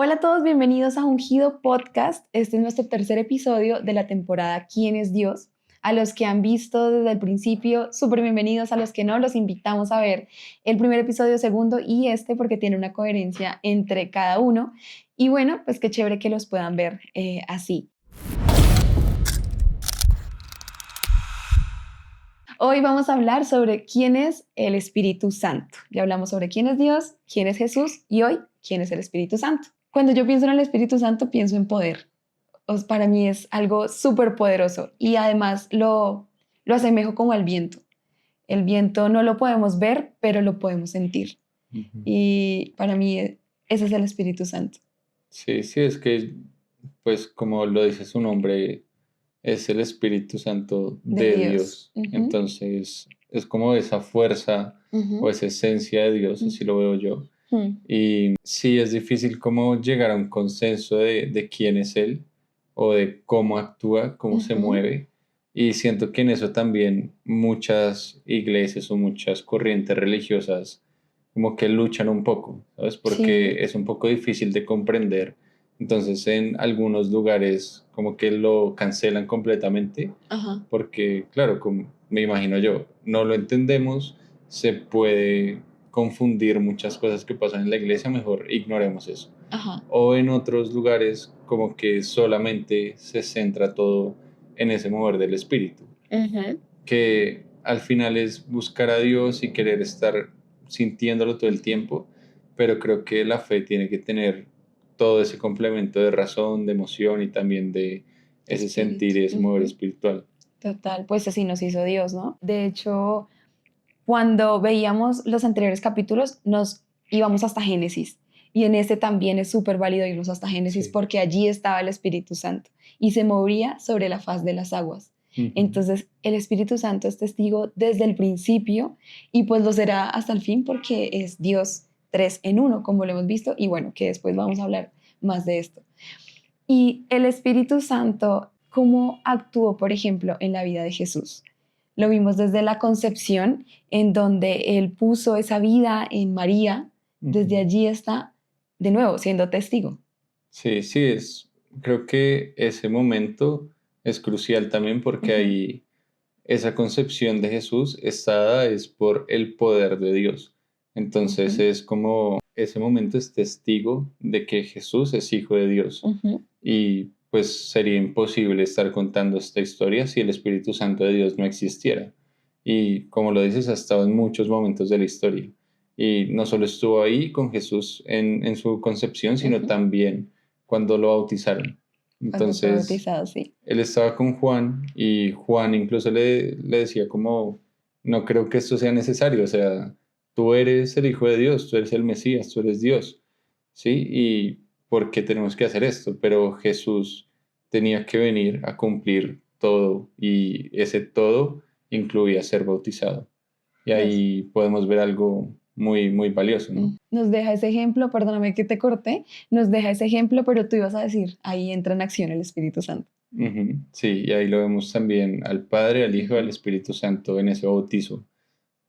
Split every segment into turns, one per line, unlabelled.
Hola a todos, bienvenidos a Ungido Podcast. Este es nuestro tercer episodio de la temporada ¿Quién es Dios? A los que han visto desde el principio, súper bienvenidos. A los que no, los invitamos a ver el primer episodio, segundo y este porque tiene una coherencia entre cada uno. Y bueno, pues qué chévere que los puedan ver así. Hoy vamos a hablar sobre quién es el Espíritu Santo. Ya hablamos sobre quién es Dios, quién es Jesús y hoy quién es el Espíritu Santo. Cuando yo pienso en el Espíritu Santo, pienso en poder. Para mí es algo súper poderoso y además lo asemejo como al viento. El viento no lo podemos ver, pero lo podemos sentir. Y para mí ese es el Espíritu Santo.
Sí, sí, es que, pues como lo dice su nombre, es el Espíritu Santo
De
de
Dios.
Dios. Entonces, es como esa fuerza o esa esencia de Dios, así lo veo yo. Y sí, es difícil como llegar a un consenso de quién es Él o de cómo actúa, cómo se mueve. Y siento que en eso también muchas iglesias o muchas corrientes religiosas como que luchan un poco, ¿sabes? Porque
Sí.
es un poco difícil de comprender. Entonces, en algunos lugares como que lo cancelan completamente,
Ajá.
porque, claro, como me imagino yo, no lo entendemos, se puede confundir muchas cosas que pasan en la iglesia, mejor ignoremos eso.
Ajá.
O en otros lugares como que solamente se centra todo en ese mover del espíritu, que al final es buscar a Dios y querer estar sintiéndolo todo el tiempo, pero creo que la fe tiene que tener todo ese complemento de razón, de emoción y también de ese
Espíritu.
sentir y ese mover espiritual.
Total, pues así nos hizo Dios, ¿no? De hecho, cuando veíamos los anteriores capítulos, nos íbamos hasta Génesis. Y en este también es súper válido irnos hasta Génesis
Sí.
porque allí estaba el Espíritu Santo y se movía sobre la faz de las aguas. Entonces, el Espíritu Santo es testigo desde el principio y pues lo será hasta el fin porque es Dios tres en uno, como lo hemos visto, y bueno, que después vamos a hablar más de esto. Y el Espíritu Santo, ¿cómo actuó, por ejemplo, en la vida de Jesús? Lo vimos desde la concepción, en donde Él puso esa vida en María. Desde allí está, de nuevo, siendo testigo.
Sí, sí, creo que ese momento es crucial también porque ahí esa concepción de Jesús está dada es por el poder de Dios. Entonces es como ese momento es testigo de que Jesús es hijo de Dios. Y pues sería imposible estar contando esta historia si el Espíritu Santo de Dios no existiera. Y como lo dices, ha estado en muchos momentos de la historia. Y no solo estuvo ahí con Jesús en su concepción, sino también cuando lo bautizaron.
Cuando fue
Entonces,
bautizado, sí.
él estaba con Juan y Juan incluso le decía como, no creo que esto sea necesario, o sea, tú eres el Hijo de Dios, tú eres el Mesías, tú eres Dios, ¿sí? Y ¿por qué tenemos que hacer esto? Pero Jesús tenía que venir a cumplir todo y ese todo incluía ser bautizado. Y ahí podemos ver algo muy, muy valioso, ¿no?
Nos deja ese ejemplo, perdóname que te corté, nos deja ese ejemplo, pero tú ibas a decir, ahí entra en acción el Espíritu Santo.
Sí, y ahí lo vemos también al Padre, al Hijo y al Espíritu Santo en ese bautizo,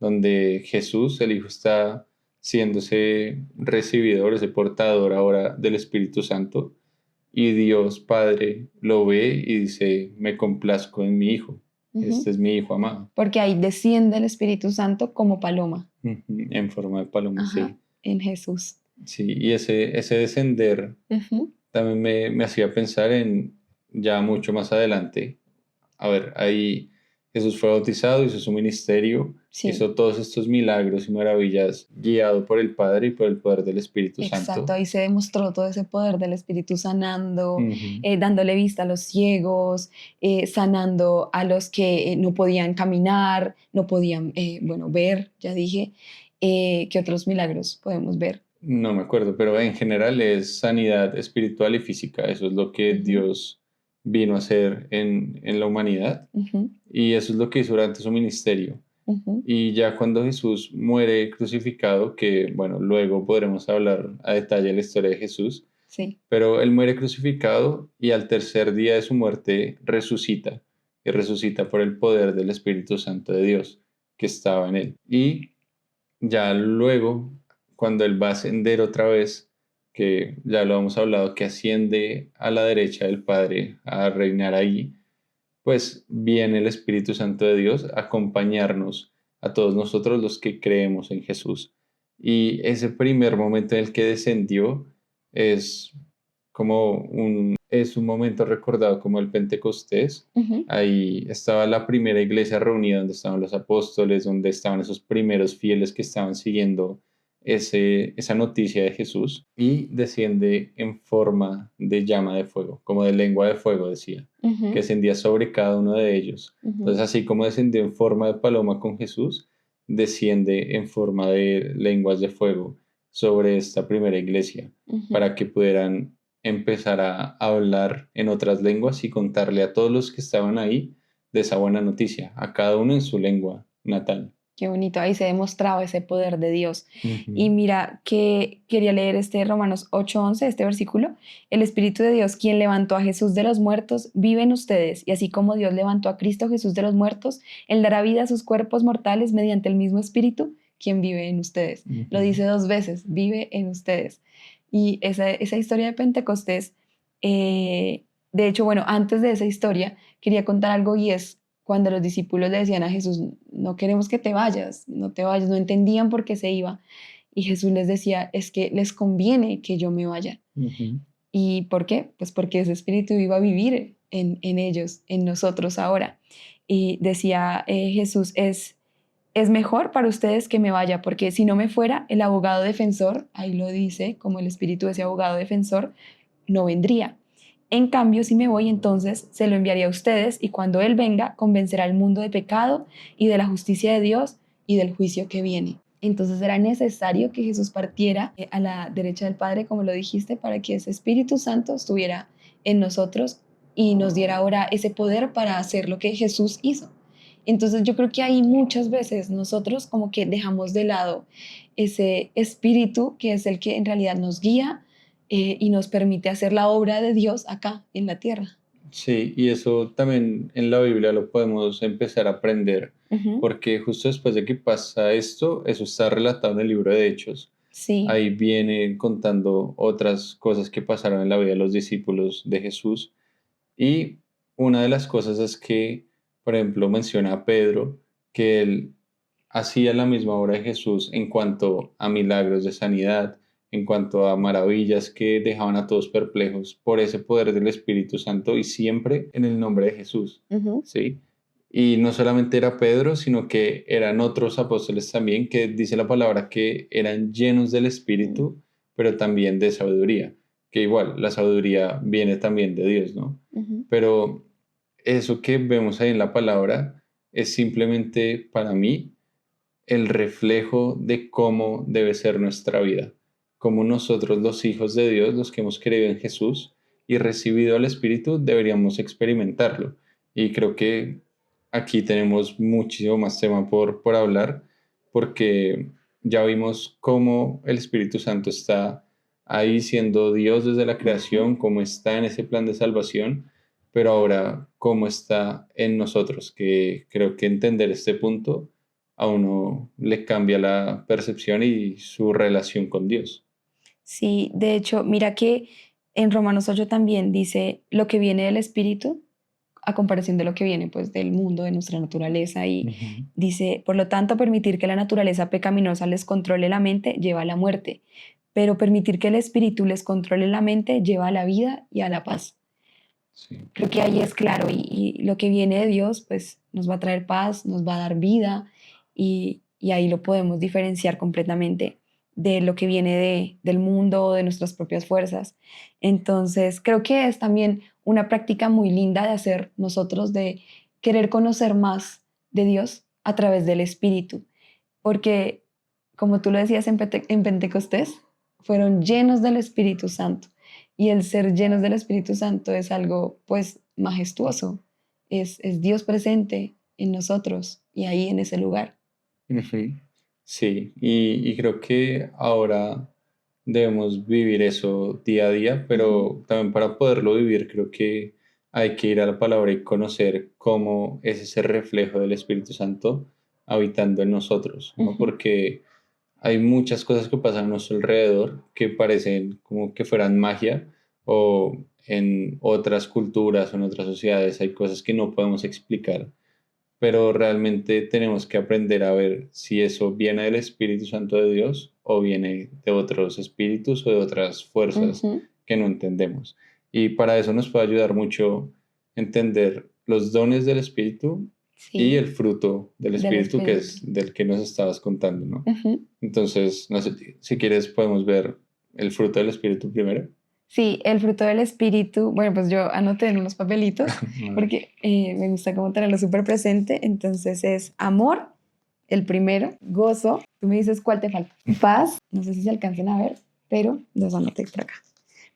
donde Jesús, el Hijo, está siendo ese recibidor, ese portador ahora del Espíritu Santo, y Dios Padre lo ve y dice, me complazco en mi Hijo, este es mi Hijo amado.
Porque ahí desciende el Espíritu Santo como paloma.
En forma de paloma, sí.
En Jesús.
Sí, y ese descender también me hacía pensar en ya mucho más adelante. A ver, ahí Jesús fue bautizado, hizo su ministerio,
Sí.
hizo todos estos milagros y maravillas guiado por el Padre y por el poder del Espíritu
Exacto,
Santo.
ahí se demostró todo ese poder del Espíritu sanando,
Ujú.
dándole vista a los ciegos, sanando a los que no podían caminar, no podían, ver, ya dije. ¿Qué otros milagros podemos ver?
No me acuerdo, pero en general es sanidad espiritual y física. Eso es lo que Dios vino a hacer en la humanidad y eso es lo que hizo durante su ministerio. Y ya cuando Jesús muere crucificado, que bueno, luego podremos hablar a detalle de la historia de Jesús,
Sí.
pero él muere crucificado y al tercer día de su muerte resucita, y resucita por el poder del Espíritu Santo de Dios que estaba en él. Y ya luego, cuando él va a ascender otra vez, que ya lo hemos hablado, que asciende a la derecha del Padre a reinar ahí, pues viene el Espíritu Santo de Dios a acompañarnos a todos nosotros los que creemos en Jesús. Y ese primer momento en el que descendió es es un momento recordado como el Pentecostés.
Ujú.
Ahí estaba la primera iglesia reunida donde estaban los apóstoles, donde estaban esos primeros fieles que estaban siguiendo esa noticia de Jesús, y desciende en forma de llama de fuego, como de lengua de fuego, decía, que
Ujú.
descendía sobre cada uno de ellos.
Ujú.
Entonces, así como descendió en forma de paloma con Jesús, desciende en forma de lenguas de fuego sobre esta primera iglesia,
Ujú.
para que pudieran empezar a hablar en otras lenguas y contarle a todos los que estaban ahí de esa buena noticia, a cada uno en su lengua natal.
Qué bonito, ahí se demostraba ese poder de Dios. Y
Ujú.
mira que quería leer este Romanos 8:11, este versículo. El Espíritu de Dios, quien levantó a Jesús de los muertos, vive en ustedes. Y así como Dios levantó a Cristo Jesús de los muertos, Él dará vida a sus cuerpos mortales mediante el mismo Espíritu, quien vive en ustedes. Lo
Ujú.
dice dos veces, vive en ustedes. Y esa historia de Pentecostés, de hecho, bueno, antes de esa historia, quería contar algo y es cuando los discípulos le decían a Jesús, no queremos que te vayas, no te vayas, no entendían por qué se iba. Y Jesús les decía, es que les conviene que yo me vaya.
Ujú.
¿Y por qué? Pues porque ese espíritu iba a vivir en ellos, en nosotros ahora. Y decía Jesús, es mejor para ustedes que me vaya, porque si no me fuera, el abogado defensor, ahí lo dice, como el espíritu de ese abogado defensor, no vendría. En cambio, si me voy, entonces se lo enviaría a ustedes y cuando Él venga, convencerá al mundo de pecado y de la justicia de Dios y del juicio que viene. Entonces era necesario que Jesús partiera a la derecha del Padre, como lo dijiste, para que ese Espíritu Santo estuviera en nosotros y nos diera ahora ese poder para hacer lo que Jesús hizo. Entonces yo creo que ahí muchas veces nosotros como que dejamos de lado ese espíritu que es el que en realidad nos guía y nos permite hacer la obra de Dios acá en la tierra.
Sí, y eso también en la Biblia lo podemos empezar a aprender,
Ujú.
porque justo después de que pasa esto, eso está relatado en el libro de Hechos.
Sí.
Ahí viene contando otras cosas que pasaron en la vida de los discípulos de Jesús. Y una de las cosas es que, por ejemplo, menciona a Pedro, que él hacía la misma obra de Jesús en cuanto a milagros de sanidad, en cuanto a maravillas que dejaban a todos perplejos por ese poder del Espíritu Santo, y siempre en el nombre de Jesús,
Ujú.
¿sí? Y no solamente era Pedro, sino que eran otros apóstoles también, que dice la palabra que eran llenos del
Mm.
Espíritu, pero también de sabiduría, que igual la sabiduría viene también de Dios, ¿no?
Ujú.
Pero eso que vemos ahí en la palabra es simplemente para mí el reflejo de cómo debe ser nuestra vida, como nosotros los hijos de Dios, los que hemos creído en Jesús y recibido al Espíritu, deberíamos experimentarlo. Y creo que aquí tenemos muchísimo más tema por hablar, porque ya vimos cómo el Espíritu Santo está ahí siendo Dios desde la
Ujú.
creación, cómo está en ese plan de salvación, pero ahora cómo está en nosotros, que creo que entender este punto a uno le cambia la percepción y su relación con Dios.
Sí, de hecho, mira que en Romanos 8 también dice lo que viene del Espíritu a comparación de lo que viene pues del mundo, de nuestra naturaleza y
Ujú.
dice, por lo tanto, permitir que la naturaleza pecaminosa les controle la mente lleva a la muerte, pero permitir que el Espíritu les controle la mente lleva a la vida y a la paz.
Sí.
Creo que ahí es claro y lo que viene de Dios pues nos va a traer paz, nos va a dar vida y ahí lo podemos diferenciar completamente de lo que viene del mundo o de nuestras propias fuerzas. Entonces creo que es también una práctica muy linda de hacer nosotros de querer conocer más de Dios a través del Espíritu, porque como tú lo decías en Pentecostés, fueron llenos del Espíritu Santo. Y el ser llenos del Espíritu Santo es algo pues majestuoso. Es Dios presente en nosotros y ahí en ese lugar.
Ujú. Sí, y creo que ahora debemos vivir eso día a día,
Ujú.
pero también para poderlo vivir creo que hay que ir a la palabra y conocer cómo es ese reflejo del Espíritu Santo habitando en nosotros, ¿no?
Ujú.
Porque hay muchas cosas que pasan a nuestro alrededor que parecen como que fueran magia, o en otras culturas o en otras sociedades hay cosas que no podemos explicar, pero realmente tenemos que aprender a ver si eso viene del Espíritu Santo de Dios o viene de otros espíritus o de otras fuerzas
Ujú.
que no entendemos. Y para eso nos puede ayudar mucho entender los dones del Espíritu y
Sí,
el fruto del
del
Espíritu, que
espíritu.
es del que nos estabas contando, ¿no?
Ujú.
Entonces, no sé, si quieres podemos ver el fruto del Espíritu primero.
Sí, el fruto del espíritu, bueno, pues yo anoté en unos papelitos
A ver.
porque me gusta como tenerlo súper presente. Entonces es amor, el primero, gozo. Tú me dices cuál te falta. Paz, no sé si se alcancen a ver, pero los anoté por acá.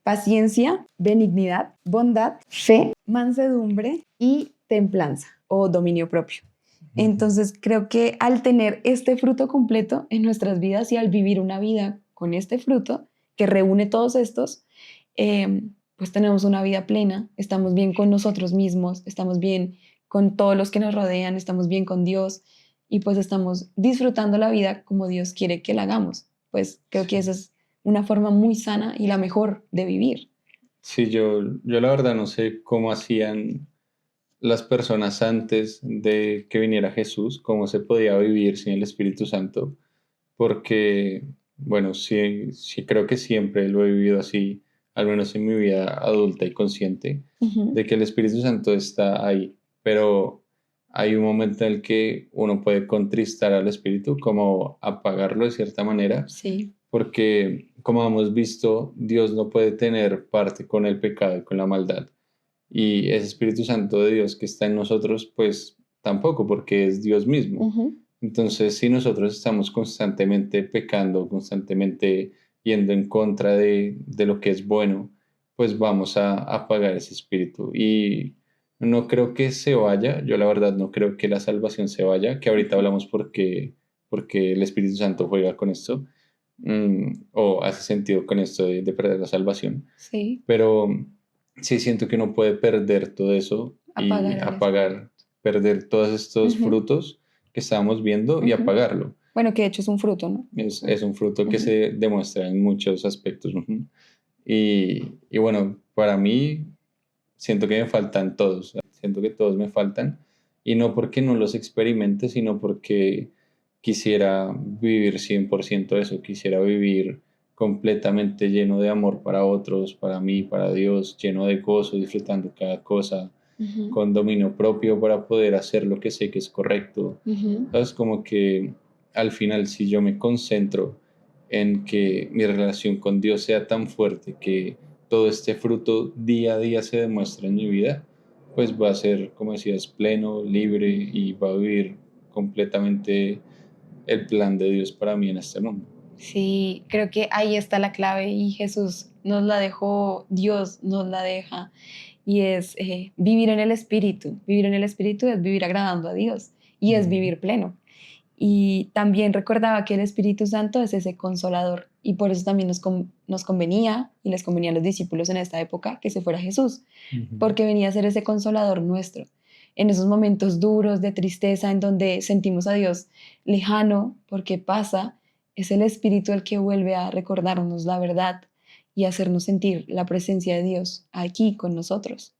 Paciencia, benignidad, bondad, fe, mansedumbre y templanza o dominio propio. Entonces creo que al tener este fruto completo en nuestras vidas y al vivir una vida con este fruto que reúne todos estos, pues tenemos una vida plena, estamos bien con nosotros mismos, estamos bien con todos los que nos rodean, estamos bien con Dios y pues estamos disfrutando la vida como Dios quiere que la hagamos. Pues creo que
Sí.
esa es una forma muy sana y la mejor de vivir.
Sí, yo la verdad no sé cómo hacían las personas antes de que viniera Jesús, cómo se podía vivir sin el Espíritu Santo, porque, bueno, sí, sí creo que siempre lo he vivido así, al menos en mi vida adulta y consciente,
Ujú.
de que el Espíritu Santo está ahí, pero hay un momento en el que uno puede contristar al Espíritu, como apagarlo de cierta manera,
Sí.
porque como hemos visto, Dios no puede tener parte con el pecado y con la maldad. Y ese Espíritu Santo de Dios que está en nosotros, pues tampoco, porque es Dios mismo.
Ujú.
Entonces, si nosotros estamos constantemente pecando, constantemente yendo en contra de lo que es bueno, pues vamos a apagar ese espíritu. Y no creo que se vaya, yo la verdad no creo que la salvación se vaya, que ahorita hablamos porque el Espíritu Santo juega con esto, o hace sentido con esto de perder la salvación,
Sí.
pero sí siento que uno puede perder todo eso y
Apagar el espíritu.
apagar, perder todos estos
Ujú.
frutos que estábamos viendo y
Ujú.
apagarlo.
Bueno, que de hecho es un fruto, ¿no?
Es un fruto que
Ujú.
se demuestra en muchos aspectos. Ujú. Y bueno, para mí siento que me faltan todos, siento que todos me faltan, y no porque no los experimente, sino porque quisiera vivir 100% eso, quisiera vivir completamente lleno de amor para otros, para mí, para Dios, lleno de gozo, disfrutando cada cosa,
Ujú.
con dominio propio para poder hacer lo que sé que es correcto.
Ujú.
¿Sabes? Como que al final, si yo me concentro en que mi relación con Dios sea tan fuerte que todo este fruto día a día se demuestra en mi vida, pues va a ser, como decías, pleno, libre y va a vivir completamente el plan de Dios para mí en este mundo.
Sí, creo que ahí está la clave y Jesús nos la dejó, Dios nos la deja y es vivir en el Espíritu. Vivir en el Espíritu es vivir agradando a Dios y es
Ujú.
vivir pleno. Y también recordaba que el Espíritu Santo es ese consolador y por eso también nos convenía y les convenía a los discípulos en esta época que se fuera Jesús,
Ujú.
porque venía a ser ese consolador nuestro. En esos momentos duros de tristeza en donde sentimos a Dios lejano porque pasa, es el Espíritu el que vuelve a recordarnos la verdad y hacernos sentir la presencia de Dios aquí con nosotros.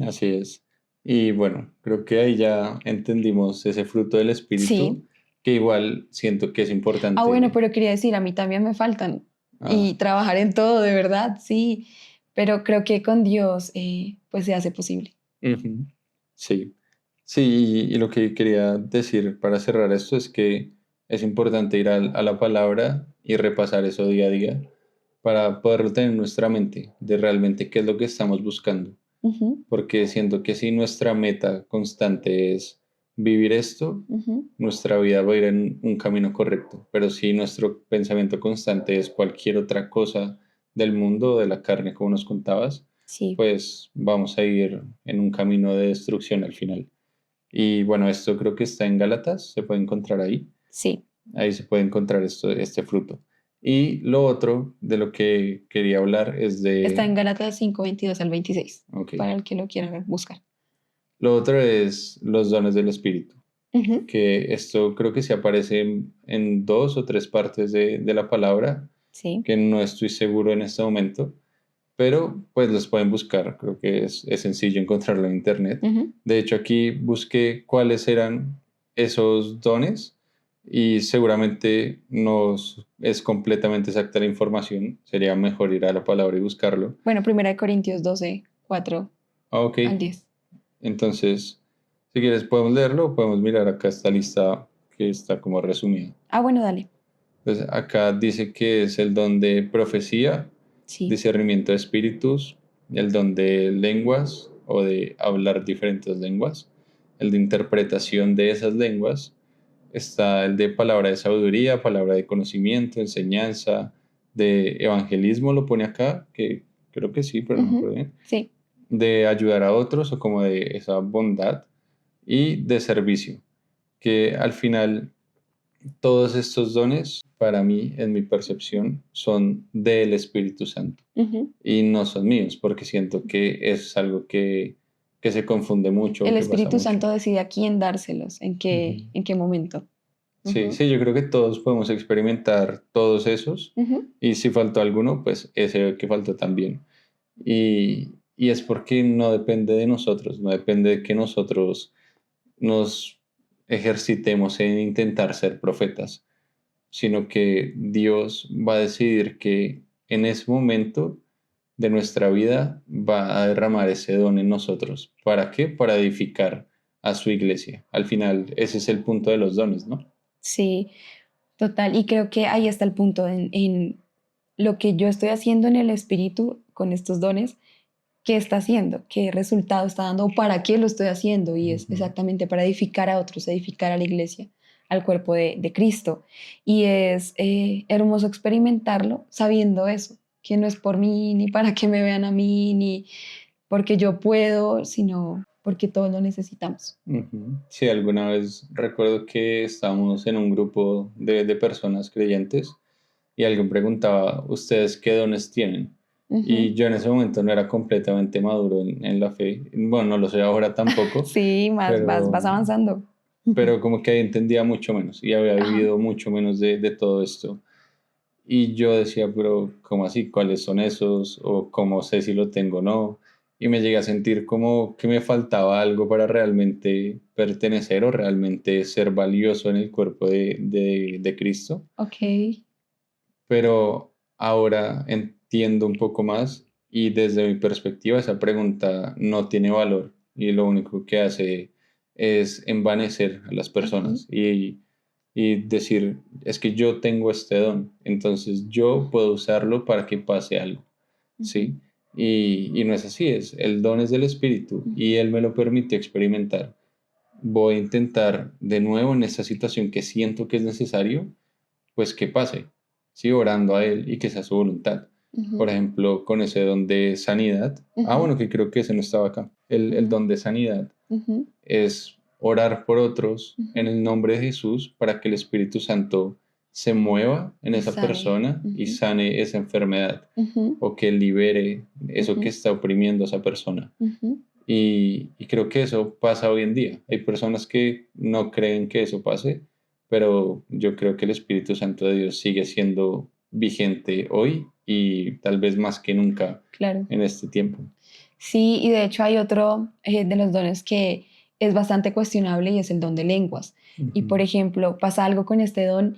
Así es. Y bueno, creo que ahí ya entendimos ese fruto del Espíritu,
Sí.
que igual siento que es
Ah, bueno,
importante.
pero quería decir, a mí también me faltan
Ah,
y trabajar en todo, de verdad, sí, pero creo que con Dios pues se hace posible.
ujú. Sí, sí, y lo que quería decir para cerrar esto es que es importante ir a la palabra y repasar eso día a día para poderlo tener en nuestra mente, de realmente qué es lo que estamos buscando.
Ujú.
Porque siento que si nuestra meta constante es vivir esto,
Ujú.
nuestra vida va a ir en un camino correcto. Pero si nuestro pensamiento constante es cualquier otra cosa del mundo, de la carne, como nos contabas,
Sí,
pues vamos a ir en un camino de destrucción al final. Y bueno, esto creo que está en Gálatas, se puede encontrar ahí.
sí.
Ahí se puede encontrar este fruto. Y lo otro de lo que quería hablar es
Está en
de,
Gálatas 5:22 al 26
ok,
para el que lo quiera buscar.
lo otro es los dones del Espíritu.
Ujú.
que esto creo que se aparece en 2 o 3 partes de la palabra,
Sí.
que no estoy seguro en este momento, pero pues los pueden buscar, creo que es sencillo encontrarlo en internet.
Ujú.
De hecho, aquí busqué cuáles eran esos dones y seguramente no es completamente exacta la información, sería mejor ir a la palabra y buscarlo.
Bueno, 1 Corintios 12, 4 al 10.
Entonces, si quieres podemos leerlo o podemos mirar acá esta lista que está como resumida.
Bueno, dale.
Entonces, acá dice que es el don de profecía,
Sí.
discernimiento de espíritus, el don de lenguas o de hablar diferentes lenguas, el de interpretación de esas lenguas, está el de palabra de sabiduría, palabra de conocimiento, enseñanza, de evangelismo lo pone acá, que creo que sí, pero no me
Ujú.
acuerdo bien,
Sí.
de ayudar a otros o como de esa bondad y de servicio, que al final todos estos dones, para mí, en mi percepción, son del Espíritu Santo
Ujú.
y no son míos, porque siento que es algo que se confunde mucho o
El
que pasa
Espíritu
mucho.
Santo decide a quién dárselos,
Ujú.
en qué momento.
Sí,
Ujú.
sí, yo creo que todos podemos experimentar todos esos
Ujú.
y si faltó alguno, pues ese que faltó también. Y es porque no depende de nosotros, no depende de que nosotros nos ejercitemos en intentar ser profetas, sino que Dios va a decidir que en ese momento de nuestra vida va a derramar ese don en nosotros. ¿Para qué? Para edificar a su iglesia. Al final, ese es el punto de los dones, ¿no?
Sí, total. Y creo que ahí está el punto en lo que yo estoy haciendo en el Espíritu con estos dones. ¿Qué está haciendo? ¿Qué resultado está dando? ¿O para qué lo estoy haciendo? Y es
Ujú.
exactamente para edificar a otros, edificar a la iglesia, al cuerpo de Cristo. Y es hermoso experimentarlo sabiendo eso, que no es por mí, ni para que me vean a mí, ni porque yo puedo, sino porque todos lo necesitamos.
Ujú. Sí, alguna vez recuerdo que estábamos en un grupo de personas creyentes y alguien preguntaba, ¿ustedes qué dones tienen?
Ujú.
Y yo en ese momento no era completamente maduro en la fe. Bueno, no lo soy ahora tampoco,
Sí, más vas
pero,
avanzando.
pero como que ahí entendía mucho menos y había
Ajá.
vivido mucho menos de todo esto. Y yo decía, pero ¿cómo así? ¿Cuáles son esos? ¿O cómo sé si lo tengo o no? Y me llegué a sentir como que me faltaba algo para realmente pertenecer o realmente ser valioso en el cuerpo de Cristo.
Ok.
Pero ahora entiendo un poco más y desde mi perspectiva esa pregunta no tiene valor y lo único que hace es envanecer a las
Ujú.
personas y decir, es que yo tengo este don, entonces yo puedo usarlo para que pase algo,
Ujú.
¿sí? Y no es así, es el don es del Espíritu y
Ujú.
Él me lo permite experimentar. Voy a intentar de nuevo en esta situación que siento que es necesario, pues que pase, ¿sí? Orando a Él y que sea su voluntad. Por
Ujú.
ejemplo, con ese don de sanidad.
Ujú.
Bueno, que creo que ese no estaba acá. El
Ujú.
don de sanidad
Ujú.
es orar por otros en
Ujú.
el nombre de Jesús para que el Espíritu Santo se mueva en
Y
esa
sane.
persona y
Ujú.
sane esa enfermedad
Ujú.
o que libere eso que
Ujú.
está oprimiendo a esa persona.
Ujú.
Y creo que eso pasa hoy en día. Hay personas que no creen que eso pase, pero yo creo que el Espíritu Santo de Dios sigue siendo vigente hoy y tal vez más que nunca
Claro.
en este tiempo.
Sí, y de hecho hay otro de los dones que es bastante cuestionable y es el don de lenguas. Y por
Ujú,
ejemplo, pasa algo con este don,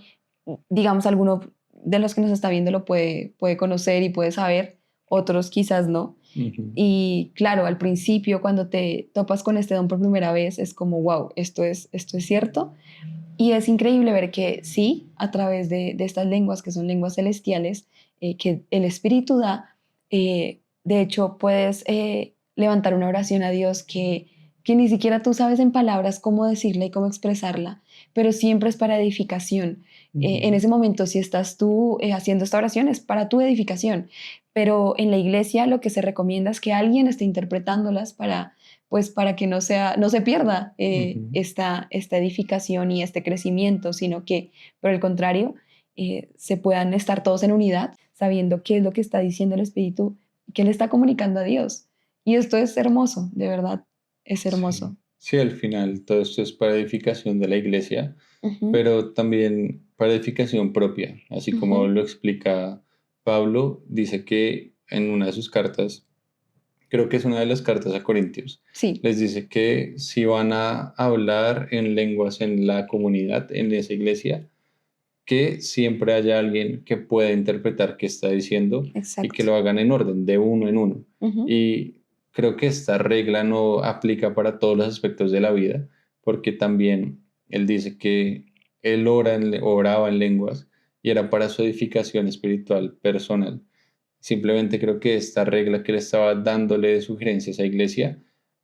digamos, alguno de los que nos está viendo lo puede conocer y puede saber, otros quizás no.
ujú,
Y claro, al principio cuando te topas con este don por primera vez es como, wow, esto es cierto. Y es increíble ver que sí, a través de estas lenguas, que son lenguas celestiales, que el Espíritu da, de hecho puedes levantar una oración a Dios que ni siquiera tú sabes en palabras cómo decirla y cómo expresarla, pero siempre es para edificación. En
ujú,
ese momento, si estás tú haciendo esta oración, es para tu edificación, pero en la iglesia lo que se recomienda es que alguien esté interpretándolas para pues para que no se pierda
ujú.
esta edificación y este crecimiento, sino que, por el contrario, se puedan estar todos en unidad, sabiendo qué es lo que está diciendo el Espíritu, qué le está comunicando a Dios. Y esto es hermoso, de verdad, es
Sí,
hermoso.
Sí, al final todo esto es para edificación de la iglesia,
Ujú,
pero también para edificación propia, así como
ujú.
lo explica Pablo, dice que en una de sus cartas, creo que es una de las cartas a Corintios,
Sí,
les dice que si van a hablar en lenguas en la comunidad, en esa iglesia, que siempre haya alguien que pueda interpretar qué está diciendo y que
exacto.
lo hagan en orden, de uno en uno.
Ujú,
Y creo que esta regla no aplica para todos los aspectos de la vida, porque también él dice que él oraba en lenguas y era para su edificación espiritual personal. Simplemente creo que esta regla que le estaba dándole de sugerencia a esa iglesia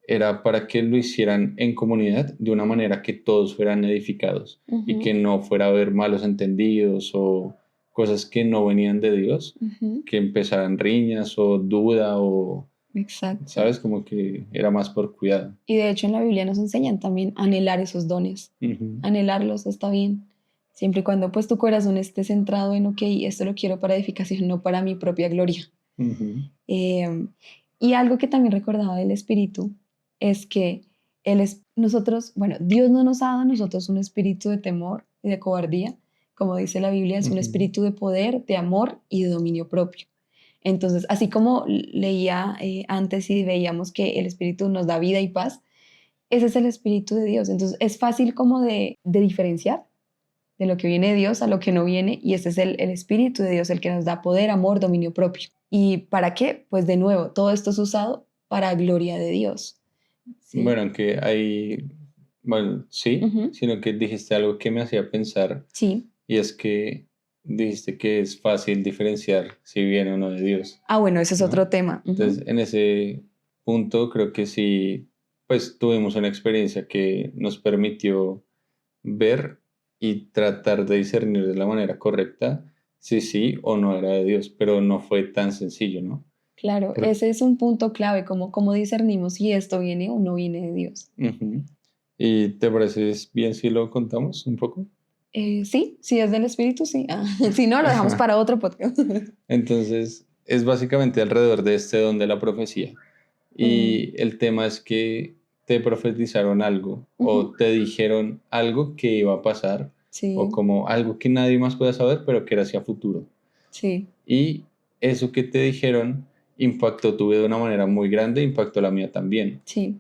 era para que lo hicieran en comunidad de una manera que todos fueran edificados y
ujú,
que no fuera a haber malos entendidos o cosas que no venían de Dios,
ujú.
que empezaran riñas o duda o,
Exacto.
¿sabes? Como que era más por cuidado.
Y de hecho en la Biblia nos enseñan también a anhelar esos dones.
Ujú,
Anhelarlos está bien, siempre y cuando pues tu corazón esté centrado en, ok, esto lo quiero para edificación, no para mi propia gloria.
ujú,
Eh, y algo que también recordaba del Espíritu es que nosotros, bueno, Dios no nos ha dado a nosotros un espíritu de temor y de cobardía, como dice la Biblia, es un
ujú.
espíritu de poder, de amor y de dominio propio. Entonces, así como leía antes y veíamos que el Espíritu nos da vida y paz, ese es el Espíritu de Dios. Entonces, es fácil como de diferenciar de lo que viene de Dios a lo que no viene, y ese es el Espíritu de Dios, el que nos da poder, amor, dominio propio. ¿Y para qué? Pues de nuevo, todo esto es usado para gloria de Dios. ¿Sí?
Bueno, aunque hay, bueno, sí,
Ujú.
sino que dijiste algo que me hacía pensar.
Sí.
Y es que dijiste que es fácil diferenciar si viene o no de Dios,
Ah, bueno, ese es
¿no?
otro tema. Ujú.
Entonces, en ese punto creo que sí, pues tuvimos una experiencia que nos permitió ver y tratar de discernir de la manera correcta si sí o no era de Dios, pero no fue tan sencillo, ¿no?
Claro,
Por-
ese es un punto clave, como cómo discernimos si esto viene o no viene de Dios.
Ujú. ¿Y te parece bien si lo contamos un poco?
Sí, si es del Espíritu, sí. Ah, si no, lo dejamos para otro podcast.
Entonces, es básicamente alrededor de este don de la profecía.
Mm,
Y el tema es que te profetizaron algo o
ujú.
te dijeron algo que iba a pasar o
Sí,
como algo que nadie más puede saber, pero que era hacia futuro.
sí,
Y eso que te dijeron impactó tu vida de una manera muy grande, impactó la mía también.
sí.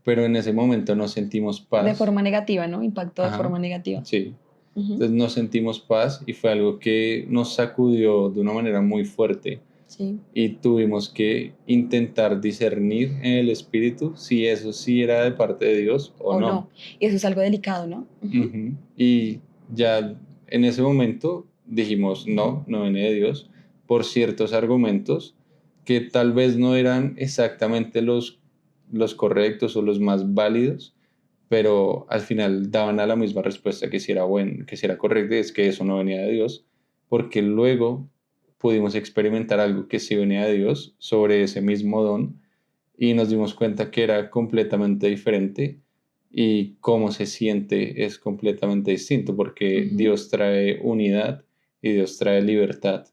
Pero en ese momento no sentimos
De
paz.
forma negativa, ¿no? Impactó de
Ajá,
forma negativa.
sí.
Ujú.
Entonces no sentimos paz y fue algo que nos sacudió de una manera muy fuerte
Sí.
y tuvimos que intentar discernir en el espíritu si eso sí era de parte de Dios o
O
no.
no. Y eso es algo delicado, ¿no? Ujú.
Ujú. Y ya en ese momento dijimos, no, no viene de Dios, por ciertos argumentos que tal vez no eran exactamente los correctos o los más válidos, pero al final daban a la misma respuesta que si era bueno, que si era correcta, es que eso no venía de Dios, porque luego pudimos experimentar algo que sí venía de Dios sobre ese mismo don y nos dimos cuenta que era completamente diferente y cómo se siente es completamente distinto, porque
Ujú,
Dios trae unidad y Dios trae libertad,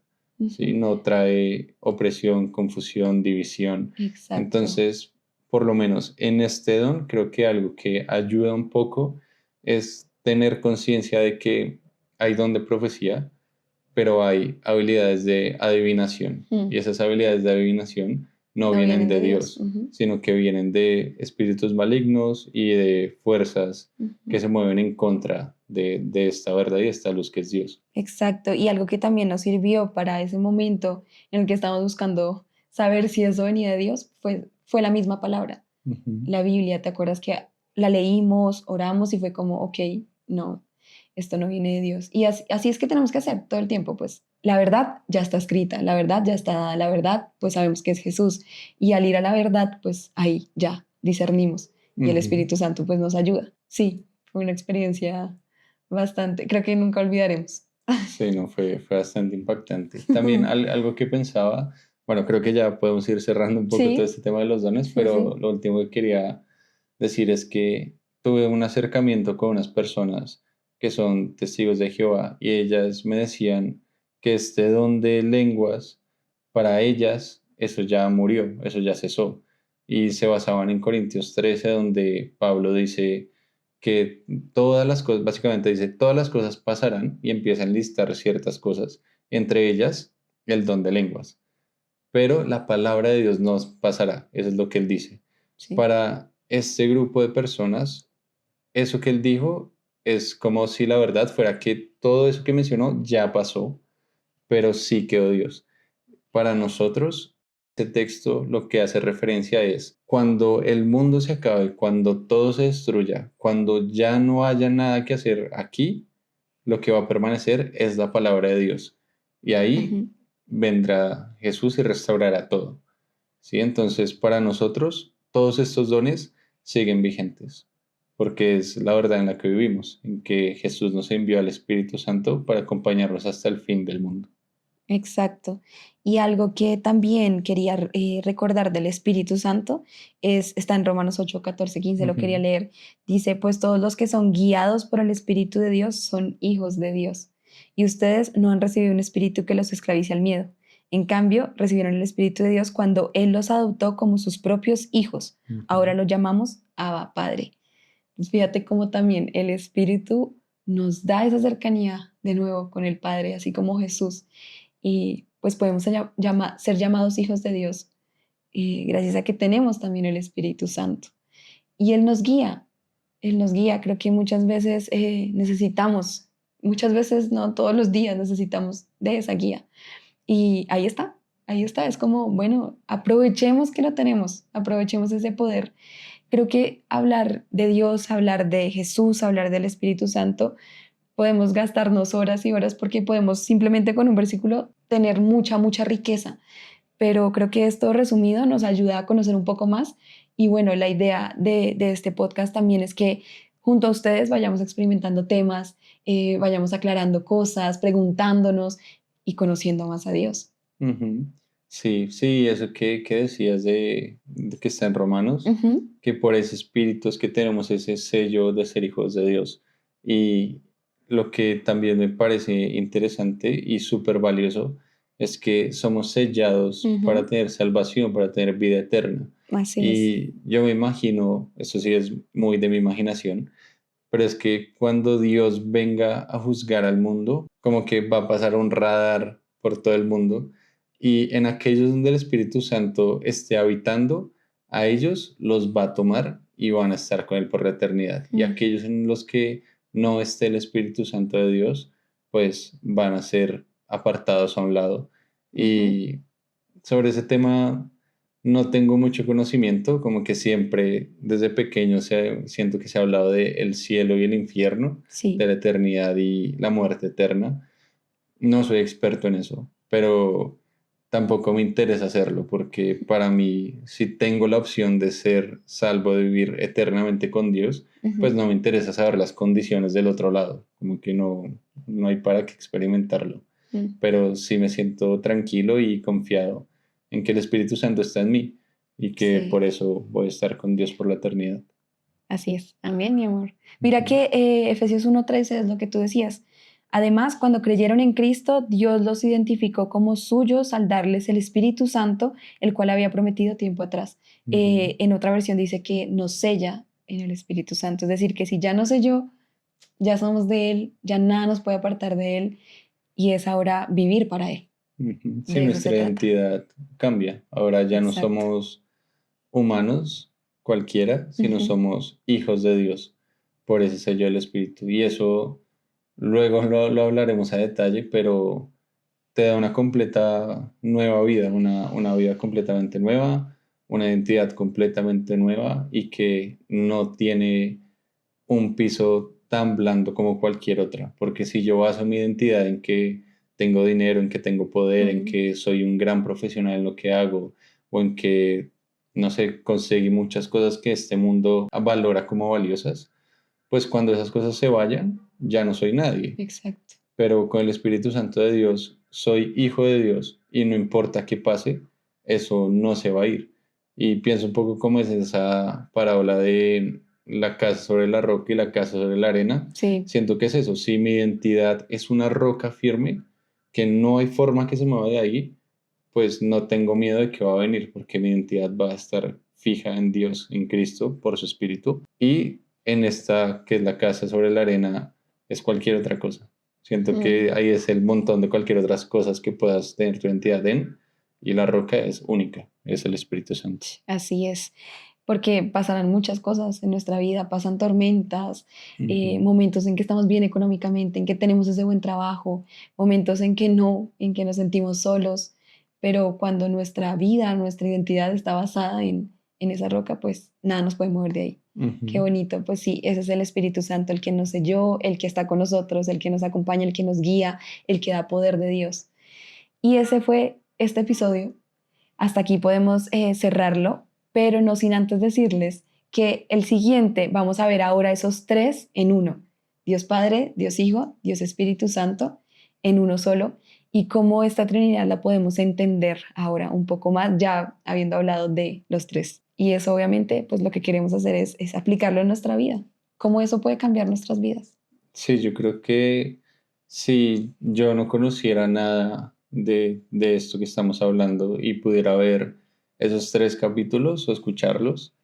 ¿sí?
ujú.
No trae opresión, confusión, división.
Exacto.
Entonces, por lo menos en este don, creo que algo que ayuda un poco es tener conciencia de que hay don de profecía, pero hay habilidades de adivinación.
Mm.
Y esas habilidades de adivinación no
No
vienen
vienen
de
de Dios.
Dios,
Ujú,
sino que vienen de espíritus malignos y de fuerzas que
ujú.
se mueven en contra de esta verdad y esta luz que es Dios.
Exacto. Y algo que también nos sirvió para ese momento en el que estábamos buscando saber si eso venía de Dios fue la misma palabra.
Ujú,
La Biblia, ¿te acuerdas que la leímos, oramos y fue como, ok, no, esto no viene de Dios? Y así es que tenemos que hacer todo el tiempo, pues la verdad ya está escrita, la verdad ya está dada, la verdad pues sabemos que es Jesús. Y al ir a la verdad, pues ahí ya discernimos y el
ujú.
Espíritu Santo pues nos ayuda. Sí, fue una experiencia bastante, creo que nunca olvidaremos.
Sí, no, fue bastante impactante. También algo que pensaba, bueno, creo que ya podemos ir cerrando un poco todo
Sí,
este tema de los dones,
sí,
pero
sí.
lo último que quería decir es que tuve un acercamiento con unas personas que son testigos de Jehová y ellas me decían que este don de lenguas, para ellas, eso ya murió, eso ya cesó. y se basaban en Corintios 13, donde Pablo dice que todas las cosas, básicamente dice, todas las cosas pasarán y empieza a enlistar ciertas cosas, entre ellas el don de lenguas. Pero la palabra de Dios no pasará, eso es lo que él dice.
Sí.
Para este grupo de personas, eso que él dijo es como si la verdad fuera que todo eso que mencionó ya pasó, pero sí quedó Dios. Para nosotros, este texto lo que hace referencia es cuando el mundo se acabe, cuando todo se destruya, cuando ya no haya nada que hacer aquí, lo que va a permanecer es la palabra de Dios. Y ahí
Ujú.
vendrá Jesús y restaurará todo. ¿Sí? Entonces, para nosotros, todos estos dones siguen vigentes, porque es la verdad en la que vivimos, en que Jesús nos envió al Espíritu Santo para acompañarnos hasta el fin del mundo.
Exacto. Y algo que también quería recordar del Espíritu Santo está en Romanos 8, 14, 15, lo quería
Ujú,
leer. Dice, pues todos los que son guiados por el Espíritu de Dios son hijos de Dios. Y ustedes no han recibido un espíritu que los esclavice al miedo. En cambio, recibieron el Espíritu de Dios cuando Él los adoptó como sus propios hijos. Ahora
ujú.
lo llamamos Abba Padre. Pues fíjate cómo también el Espíritu nos da esa cercanía de nuevo con el Padre, así como Jesús. Y pues podemos ser llamados hijos de Dios gracias a que tenemos también el Espíritu Santo. Y Él nos guía. Creo que muchas veces necesitamos, muchas veces no todos los días necesitamos de esa guía. Y ahí está, es como, bueno, aprovechemos que lo tenemos, aprovechemos ese poder. Creo que hablar de Dios, hablar de Jesús, hablar del Espíritu Santo, podemos gastarnos horas y horas porque podemos simplemente con un versículo tener mucha riqueza. Pero creo que esto resumido nos ayuda a conocer un poco más. Y bueno, la idea de este podcast también es que junto a ustedes vayamos experimentando temas, vayamos aclarando cosas, preguntándonos y conociendo más a Dios.
Ujú. Sí, sí, eso que decías de que está en Romanos,
Ujú.
que por ese espíritu es que tenemos ese sello de ser hijos de Dios. Y lo que también me parece interesante y súper valioso es que somos sellados para
Ujú.
tener salvación, para tener vida eterna.
Así es.
Y yo me imagino, eso sí es muy de mi imaginación, pero es que cuando Dios venga a juzgar al mundo, como que va a pasar un radar por todo el mundo y en aquellos donde el Espíritu Santo esté habitando, a ellos los va a tomar y van a estar con Él por la eternidad. Y
Mm.
aquellos en los que no esté el Espíritu Santo de Dios, pues van a ser apartados a un lado.
Ujú.
Y sobre ese tema no tengo mucho conocimiento, como que siempre desde pequeño siento que se ha hablado de el cielo y el infierno, de
Sí.
la eternidad y la muerte eterna. No soy experto en eso, pero tampoco me interesa hacerlo porque para mí, si tengo la opción de ser salvo, de vivir eternamente con Dios, pues
Ujú.
no me interesa saber las condiciones del otro lado, como que no hay para qué experimentarlo,
Mm.
pero sí me siento tranquilo y confiado en que el Espíritu Santo está en mí y que por
Sí.
eso voy a estar con Dios por la eternidad.
Así es. Amén, mi amor. Mira
Ujú.
que Efesios 1:13 es lo que tú decías. Además, cuando creyeron en Cristo, Dios los identificó como suyos al darles el Espíritu Santo, el cual había prometido tiempo atrás.
Ujú.
En otra versión dice que nos sella en el Espíritu Santo. Es decir, que si ya nos selló, ya somos de Él, ya nada nos puede apartar de Él y es ahora vivir para Él.
Ujú. Sí,
De eso se
nuestra
trata.
identidad cambia. Ahora ya no
Exacto.
somos humanos cualquiera, sino
Ujú.
somos hijos de Dios por ese sello del Espíritu. Y eso luego lo hablaremos a detalle, pero te da una completa nueva vida, una vida completamente nueva, una identidad completamente nueva y que no tiene un piso tan blando como cualquier otra. Porque si yo baso mi identidad en que tengo dinero, en que tengo poder, en
Mm.
que soy un gran profesional en lo que hago, o en que, no sé, conseguí muchas cosas que este mundo valora como valiosas, pues cuando esas cosas se vayan, ya no soy nadie.
Exacto.
Pero con el Espíritu Santo de Dios, soy hijo de Dios y no importa qué pase, eso no se va a ir. Y pienso un poco como es esa parábola de la casa sobre la roca y la casa sobre la arena.
Sí,
Siento que es eso. Si mi identidad es una roca firme, que no hay forma que se mueva de ahí, pues no tengo miedo de que va a venir, porque mi identidad va a estar fija en Dios, en Cristo, por su Espíritu. Y en esta, que es la casa sobre la arena, es cualquier otra cosa. Siento que ahí es el montón de cualquier otras cosas que puedas tener tu identidad en, y la roca es única, es el Espíritu Santo.
Así es, porque pasarán muchas cosas en nuestra vida, pasan tormentas, momentos en que estamos bien económicamente, en que tenemos ese buen trabajo, momentos en que no, en que nos sentimos solos, pero cuando nuestra vida, nuestra identidad está basada en esa roca, pues nada nos puede mover de ahí. Qué bonito, pues sí, ese es el Espíritu Santo, el que nos selló, el que está con nosotros, el que nos acompaña, el que nos guía, el que da poder de Dios. Y ese fue este episodio. Hasta aquí podemos cerrarlo, pero no sin antes decirles que el siguiente vamos a ver ahora esos tres en uno. Dios Padre, Dios Hijo, Dios Espíritu Santo en uno solo, y cómo esta Trinidad la podemos entender ahora un poco más, ya habiendo hablado de los tres. Y eso obviamente, pues lo que queremos hacer es aplicarlo en nuestra vida. ¿Cómo eso puede cambiar nuestras vidas?
Sí, yo creo que si yo no conociera nada de esto que estamos hablando y pudiera ver esos 3 capítulos o escucharlos,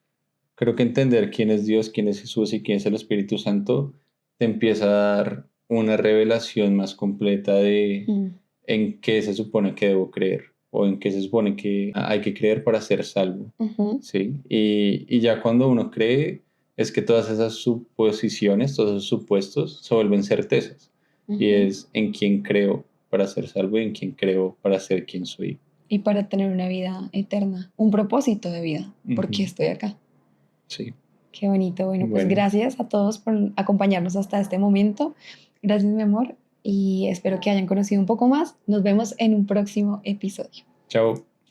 creo que entender quién es Dios, quién es Jesús y quién es el Espíritu Santo te empieza a dar una revelación más completa de en qué se supone que debo creer o en qué se supone que hay que creer para ser salvo. ¿Sí? Y ya cuando uno cree, es que todas esas suposiciones, todos esos supuestos se vuelven certezas. Y es en quién creo para ser salvo y en quién creo para ser quien soy.
Y para tener una vida eterna, un propósito de vida, porque estoy acá.
Sí.
Qué bonito. Bueno, pues gracias a todos por acompañarnos hasta este momento. Gracias, mi amor, y espero que hayan conocido un poco más. Nos vemos en un próximo episodio.
Chao.